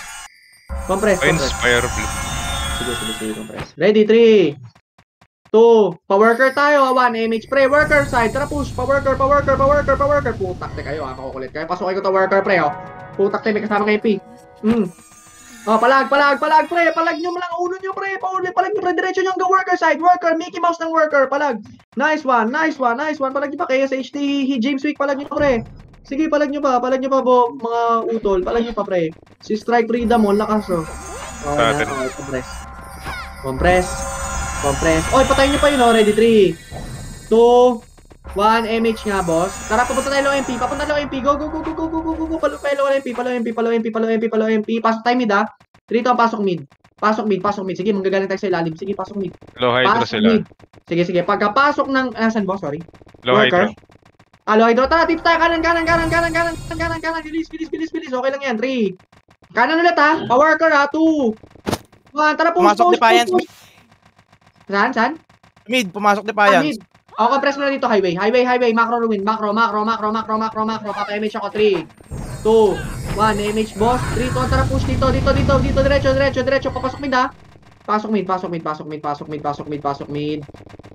Inspire blue. Sige, compress. Ready, 3, 2, pa-worker tayo, 1, MH, pre, worker side, tara push, pa-worker, putak, kayo, makukulit kayo, pasukin ko to worker, pre, oh, putak, may kasama kay P, oh, palag, pre, palag nyo lang, ulo nyo, pre, palag nyo, pre, diretso nyo hanggang worker side, worker, Mickey Mouse ng worker, palag, nice one, palag nyo pa, kaya sa HT, James Wick, palag nyo, pre, sige, palag nyo pa, mga utol, palag nyo pa, pre, si Strike Freedom, mo, lakas, oh, compress. Oy, patayin nyo pa yun, oh. Ready, 3, 2, 1, MH nga, boss. Tara, papunta tayo low MP. Go. Palo MP. Pasok tayo mid, ha. 3 to, pasok mid. Sige, manggagaling tayo sa ilalim. Sige, pasok mid. Low hydro sila. Sige. Pagkapasok ng, asan, boss? Sorry. Low hydro. Low hydro. Tara, tip tayo. Kanan. Bilis. Okay lang yan. 3. Kanan ulit, ha. Pa-worker, ha. 2, 1. Tara, Pumasok Defiance. Saan? Mid, pumasok Defiance. Mid. O, compress mo na dito, highway. Macro ruin. Macro. Papa-MH ako, 3, 2, 1. MH, boss. 3, 2. Tara, push dito. Diretso. Papasok mid, ha. Pasok mid.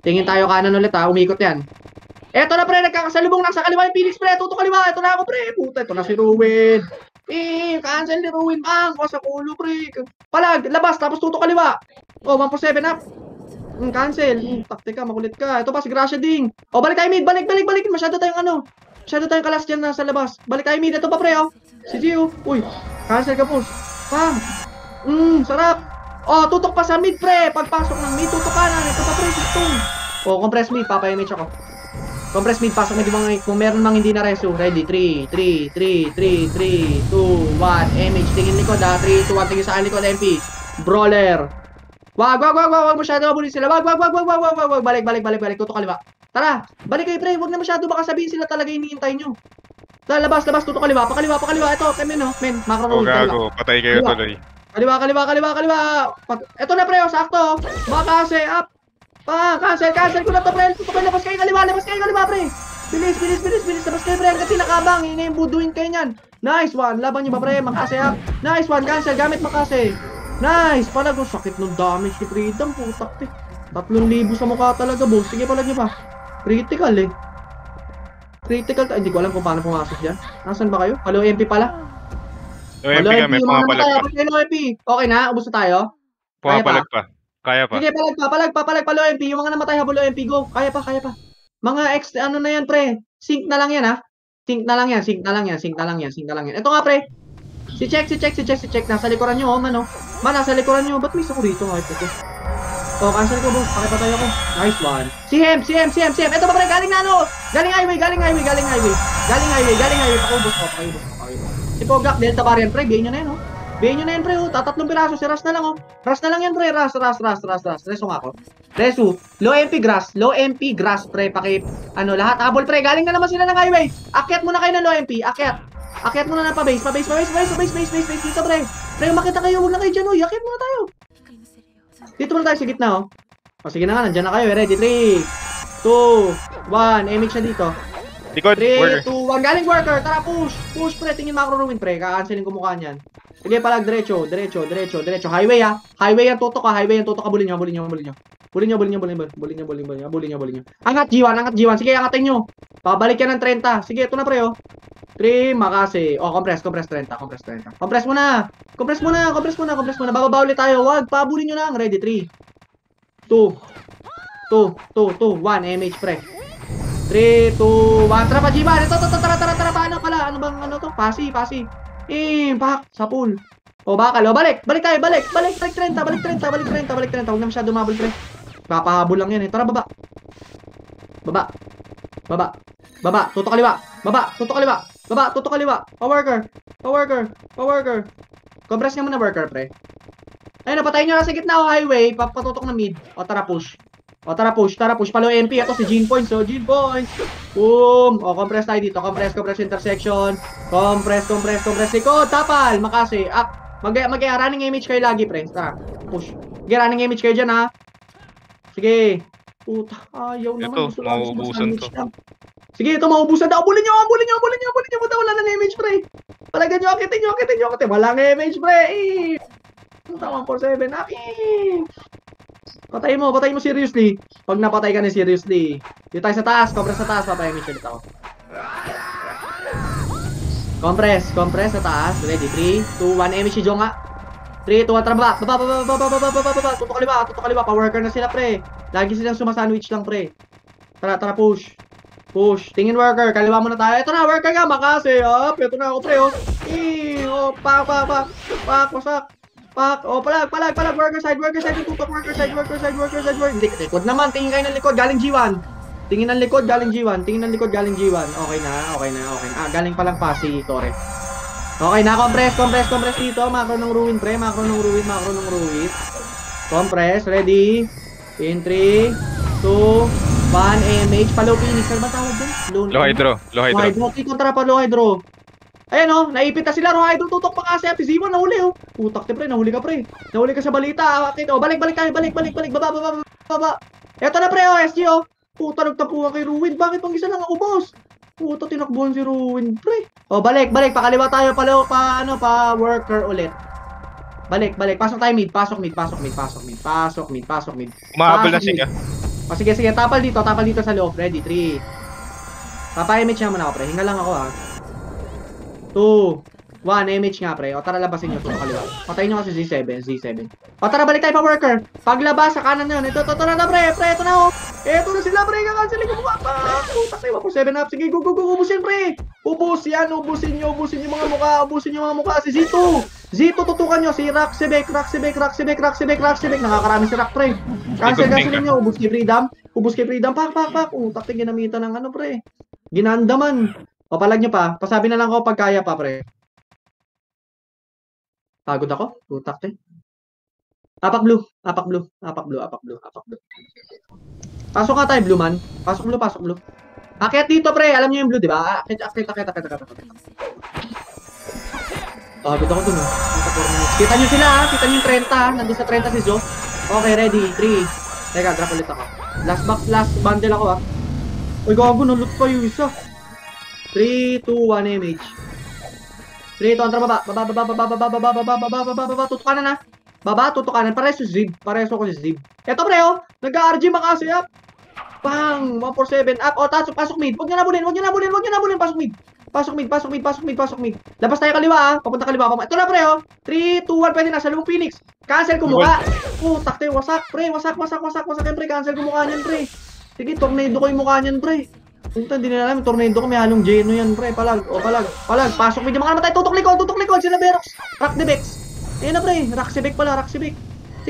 Tingin tayo kanan ulit, ha. Umikot yan. Eto na, pre. Nagkakasalubong lang sa kaliwa yung Phoenix, pre. Tuto kaliwa. Ito na ako, pre. Puta, ito na si Ruin. Cancel ni Ruin. Bang. Ko sa kulo, pre. Palag. Labas. Tapos tuto kaliwa. O, 1-7 up. Cancel. Taktika, makulit ka. Ito pa si Gracia Ding. O, balik tayo mid. Balik. Masyado tayong kalas dyan na sa labas. Balik tayo mid. Ito pa, pre, oh. Si Gio. Uy. Cancel ka, push. Bang. Sarap. O, tutok pa sa mid, pre. Pagpasok ng mid, tutok kanan. Ito pa, pre, si Stone. O, compress mid. Papa-MH ako. Compress mid. Pasok mid kung meron mang hindi na reso. Ready. 3, 2, 1. MH. Tingin likod, ha. 3, 2, 1. Tingin sa likod, MP. Brawler. Wag, masyado mabunin sila. Wag. Balik, tutok kaliwa. Tara, balik kayo, pre. Wag na masyado, baka sabihin sila talaga hinihintay nyo. Labas, tutok kaliwa. Pakaliwa. Ito, men, macro roll. Gago, patay kayo tuloy. Kaliwa. Ito na, pre, sakto. Makase, up. Cancel ko na to, pre. Labas kayo kaliwa, pre. Bilis. Labas kayo, pre. Hanggang sila kabang. Hingay yung buduin kayo niyan. Nice one. Laban nyo ba, pre? Makase up. Nice one. Cancel. Gamit makase. Nice. Palag. Ang sakit ng damage ni Freedom. Putak, te. 3,000 sa mukha talaga, boss. Sige, palag nyo pa. Critical, eh. Critical. Hindi ko alam kung paano pumasok dyan. Nasaan ba kayo? Hello, MP pala. OMP kami, pumapalag pa. Hello, MP. Okay na? Ubus na tayo? Pumapalag pa. Kaya pa. Sige, palag pa, OMP. Yung mga namatay habol, OMP, go. Kaya pa. Mga ano na yan, pre. Sync na lang yan, ha? Sync na lang yan. Ito nga, pre. Si check. Nasa likuran nyo, man, oh. Man, nasa likuran nyo. Ba't may isa ko rito? Ito. Oh, cancel ko, boss. Pakipatay ako. Nice one. Si Hem. Ito ba, pre? Galing na, ano? Galing highway. Pakubos ko. Si Pogak, Delta Variant, pre. Gain nyo na yan, oh. Gain nyo na yan, pre, oh. 3 piraso. Si Ras na lang, oh. Ras na lang yan, pre. Ras. Reso nga ako. Resu. Low MP grass, pre. Lahat habol, pre. Galing na naman sila ng highway. Akyat muna kayo ng low MP. Akyat muna na pa-base. Dito, pre. Pre, makita kayo. Huwag na kayo dyan, oh. Akyat muna tayo. Dito muna tayo sa gitna, oh. O, sige na nga. Nandyan na kayo. Ready? 3, 2, 1. MH na dito. Likod, 3, worker. 2, 1. Galing worker. Tara, push. Push, pre. Tingin macro ruin, pre. Kakancelin ko mukha niyan. Sige, palag. Diretso. Highway, ha. Highway yan, tutok, ha. Bulin nyo. Angat, G1. Sige, angatin nyo. Pabalik yan ng 30. Sige, ito na, pre, oh. 3, makase. Oh, compress 30. Compress muna. Bababa ulit tayo. Wag, pabulin nyo lang. Ready, 3, 2, 1. MH, pre. 3, 2, 1. Tara pa, G1. Ito. Tara. Paano pala? Ano to? Pasi. Pak. Sa pool. O, bakal. O, balik tayo. Balik 30. Huwag na masyado mabul, pre. Papahabol lang yan, eh. Tara, baba. Tutok kaliwa. Pa-worker. Compress nga muna, worker, pre. Ayun, napatayin nyo na sa gitna, o, highway. Patutok na mid. O, tara, push. Palo MP. Ito si Gene Points. So, Gene Points. Boom. O, compress tayo dito. Compress intersection. Compress. Likod. Tapal. Makase. Up. Running image kayo lagi, pre. Tara. Push. Running image kayo dyan, ha. Sige. Puta. Ayaw naman. Ito, mauubusan to. Sige, ito mauubusan daw. Bulin nyo. Puta, wala na image, pre. Palagan nyo. Akitin nyo. Walang image, pre. Puta, 147. Patay mo seriously. Pag napatay ka ni seriously. Dito tayo sa taas, compress sa taas, papay mission dito ako. Compress sa taas. Ready, 3, 2, 1, MH si Jonga. 3, 2, 1, tara baba. Tutok kaliwa, pa-worker na sila, pre. Lagi silang sumasandwich lang, pre. Tara, push. Tingin worker, kaliwa muna tayo. Ito na, worker nga, makase. Ito na ako, pre, oh. Pak, wasak. Pak, palag, worker side, tutok, worker side. Hindi, likod naman, tingin kayo ng likod, galing G1. Tingin ng likod, galing G1. Okay na. Galing palang pasi, Tore. Okay na, compress dito, macro ng ruin, pre, macro ng ruin. Compress, ready. In 3, 2, 1, MH, palaw finish, ano ba tawag dun? Low hydro. Kontra pa low hydro. Ayan, oh, naipit na sila. Rohydro, tutok pa kasi. Si Zimon, nahuli, oh. Putak, pre, nahuli ka, pre. Nahuli ka sa balita. Balik tayo. Baba. Eto na, pre, oh, SG, oh. Puta, nagtapuhan kay Ruin. Bakit pang isa lang ako, boss? Puta, tinakbuhan si Ruin, pre. Oh, balik. Pakaliwa tayo, pa worker ulit. Balik. Pasok tayo mid. Pasok mid. Umahabol na siya. Oh, sige. Tapal dito sa loob. Ready, 3. Papa-image naman ako, pre. Hinga lang ako, ha. 2, 1, MH nga, pre. O, tara, labasin nyo ito kaliwa. Patayin nyo kasi Z7. O, tara, balik tayo pa worker. Paglabas, sa kanan nyo. Ito na, pre. Ito na, oh. Ito na sila, pre. Kakanceling ko mukha pa. Putak tayo, 7 up. Sige, go. Ubusin, pre. Ubusin nyo mga mukha. Si Zito, tutukan nyo. Si Raksebek. Nakakarami si Rak, pre. Cancelin nyo. Ubus kay Freedom. Pak. Utak tayo, ginamitan ng ano, pre. Ginandaman. O, palag nyo pa. Pasabi na lang ako pag kaya pa, pre. Pagod ako? Utak, te. Apak blue. Pasok nga tayo, blue, man. Pasok blue. Akyat dito, pre. Alam nyo yung blue, di ba? Akyat. Pagod ako dun, oh. Kita nyo sila, ha. Kita nyo yung 30. Nandun sa 30 si Joe. Okay, ready. 3, Teka, drop ulit ako. Last box, last bundle ako, Uy, gago, nalot pa yung isa. 3, 2, 1, MH. 3, 2, antra baba. Baba, tutukanan na. Baba, tutukanan. Pareso si Zib. Pareso ko si Zib. Eto, pre, nag-RG makasi up. Bang! 147 up. Pasok mid. Huwag nyo nabulin. Pasok mid. Pasok mid. Labas tayo kaliwa, Papunta kaliwa. Ito na, pre, 3, 2, 1. Pwede na. Salubong Phoenix. Cancel ko mukha. Takte. Wasak, pre. Wasak yan, pre. Cancel ko mukha niyan, pre. Sige, tornado ko yung mukha niyan, pre. Punta, hindi na alam. Tornado ko. May halong Geno yan, pre. Palag. Pasok mid. Yung mga namatay. Tutok likod. Sila Berox. Rock the Bex. Ayan na, pre. Raksibek pala. Sige,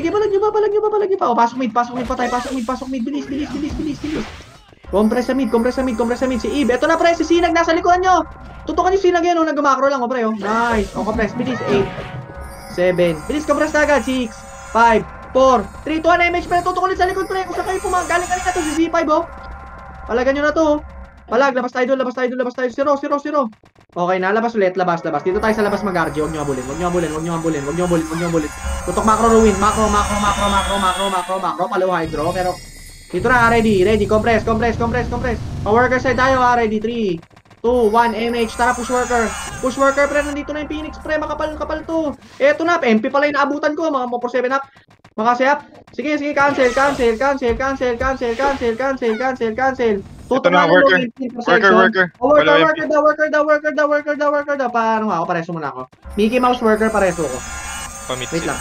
palag nyo pa. Pasok mid pa tayo. Pasok mid. Bilis. Compress sa mid. Si Eve. Ito na, pre. Si Sinag nasa likuran nyo. Tutukan yung Sinag yan, nag-macro lang, pre, Nice. Compress. Bilis. 8, 7. Bilis, compress na agad. 6, 5, 4, 3, 2, 1, MH, pre. Tutok ulit sa likod, pre. Kung saan kayo galing na to si Z5, Palagan nyo na to, Palag, labas tayo doon. 0. Okay na, labas ulit. Labas. Dito tayo sa labas mag-RG. Huwag nyo abulin. Tutok macro ruin. Macro. Palo hydro. Pero, dito na, ready. Compress. Pa-worker side tayo, ready. 3, 2, 1, MH. Tara, push worker, pre. Nandito na yung Phoenix, pre. Makapal to. Eto na, MP pala yung naabutan ko. Mga 4-7 up. Makasayap. Sige, cancel. Ito na, worker. Paano ako? Pareso muna ako. Mickey Mouse worker, pareso ko. Pamit Wait lang.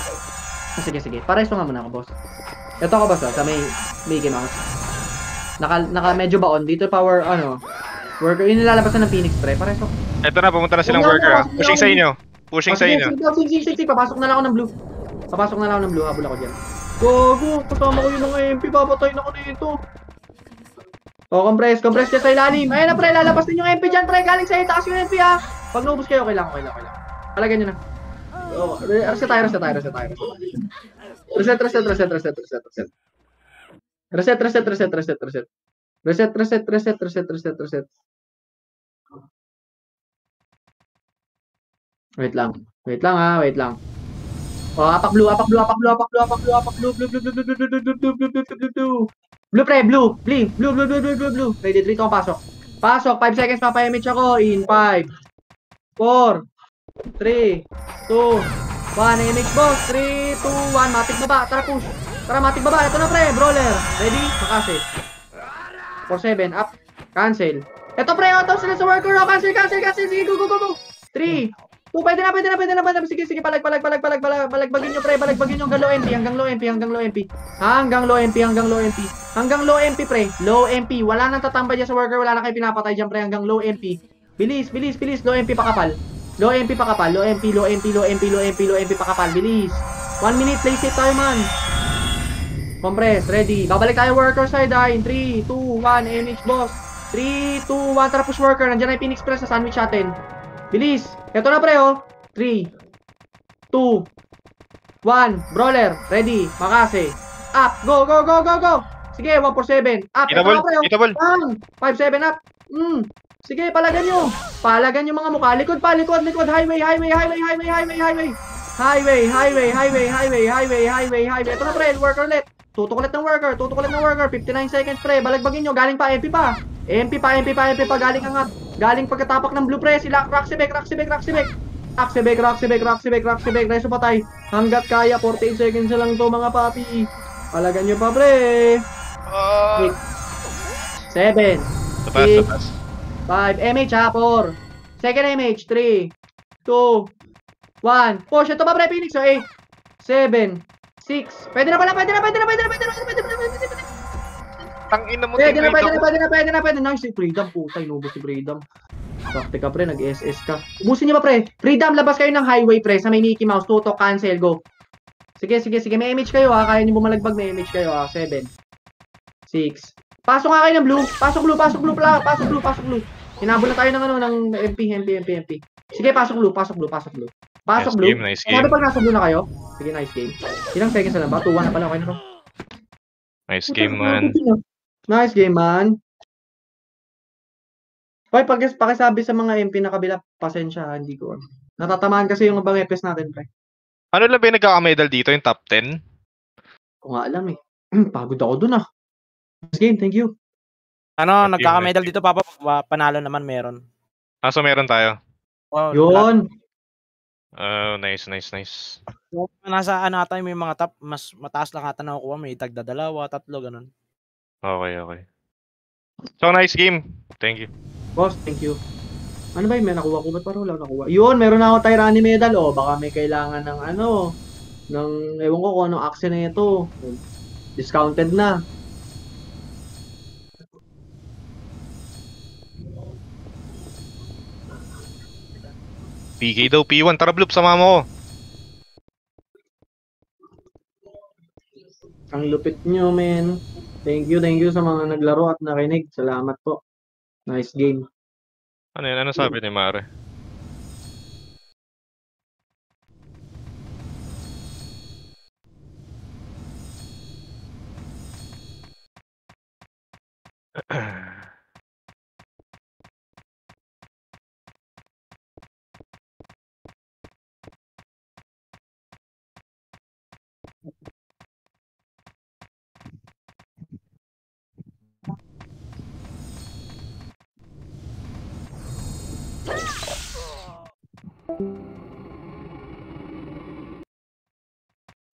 Sige. Pareso nga muna ako, boss. Ito ako, boss, sa may Mickey Mouse. Naka medyo baon. Dito power, worker. Yung nilalabas na ng Phoenix, pre. Pareso. Ito na, pumunta na silang worker, Pushing sa inyo. Sige. Papasok na lang ako ng blue. Habol ako dyan. Gogo. Kasama ko yun ng MP. Papatay na ko dito. Compress ka sa ilalim. Ayan na, pre, lalabas din yung MP dyan, pre. Galing sa itaas yung MP, Pag naubos kayo, okay lang. Palagyan nyo na. Reset tayo. Reset. Wait lang. Apak blue. Blue, pre, blue. Ready, 3 pasok. 5 seconds, papa-image ako. In 5, 4, 3, 2, 1, image boss. 3, 2, 1, matik baba. Tara, push. Matik baba. Ito na, pre, brawler. Ready? Makasi. 4-7, up. Cancel. Ito, pre, auto sila sa worker. Cancel. Sige, go. 3, 2, pwede na. Sige, balagbagin nyo, pre. Balagbagin nyo hanggang low MP, pre. Low MP. Wala nang tatambay dyan sa worker. Wala na kayo pinapatay dyan, pre. Hanggang low MP. Bilis. Low MP pakapal. Low MP pakapal. Bilis. 1 minute. Play safe tayo, man. Compress. Ready. Babalik tayo worker side, in 3, 2, 1. MH, boss. 3, 2, 1. Tara, push worker. Nandiyan na yung Phoenix Press sa sandwich natin. Bilis. Ito na, pre, 3, 2, 1. Brawler. Ready. Makasi. Up. Go. Sige, 147. Up. Itabol. 5-7 up. Sige, palagan nyo mga mukha. Likod. Highway. Ito na, pre. Worker ulit. Tutok ulit ng worker. 59 seconds, pre. Balagbagin nyo. Galing pa. MP pa. Galing angat. Galing pagkatapak ng blue, pre. Sila. Raksibek. Reso patay. Hanggat kaya. 48 seconds lang to, mga papi. Palagan nyo pa, pre. 7, 6, 5, MH, 4. Second MH, 3, 2, 1. Push, ito ba, pre, Phoenix? 8, 7, 6. Pwede na. Tangina mo. Pwede na. Nice, si Freedom, puta, inubos si Freedom. Bakte ka, pre, nag-SS ka. Ubusin nyo ba, pre? Freedom, labas kayo ng highway, pre, sa may Mickey Mouse. Tutok, cancel, go. Sige. May image kayo, Kaya nyo bumalagbag, may image kayo, 7, 6. Pasok nga kayo ng blue. Pasok blue. Hinabol na tayo ng MP. Sige, pasok blue. Nice game. Sabi pag nasa blue na kayo. Sige, nice game. Ilang seconds na lang ba? 2-1 na pala. Okay na to. Nice game, man. Nice game, man. Hoy, pakisabi sa mga MP na kabila, pasensya, hindi ko. Natatamaan kasi yung ibang EPS natin, pre. Ano lang ba yung nagkaka-medal dito, yung top 10? Kung nga alam, eh. Pagod ako dun ah. Nice game, thank you. Ano, Next game, nagkaka-medal next dito, Papa. Panalo naman meron. Ah, so meron tayo. Oh, Yun. Nice, nice, nice. Nasa ano ata may mga top, mas mataas lang ata nakukuha. May tagda 2, 3, ganun. Okay, okay. So, nice game. Thank you. Boss, thank you. Ano ba yun? May nakuha ko. Ba't parang wala nakuha? Yun, meron na ako Tyranny medal. O, baka may kailangan ng ano, ewan ko kung anong action na ito. Discounted na. PK daw, P1. Tara, Bloop, sama mo ko. Ang lupit nyo, men. Thank you sa mga naglaro at nakinig. Salamat po. Nice game. Ano yan? Ano sabi ni Mare?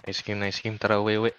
Nice game, nice game. Tara, uwi, uwi.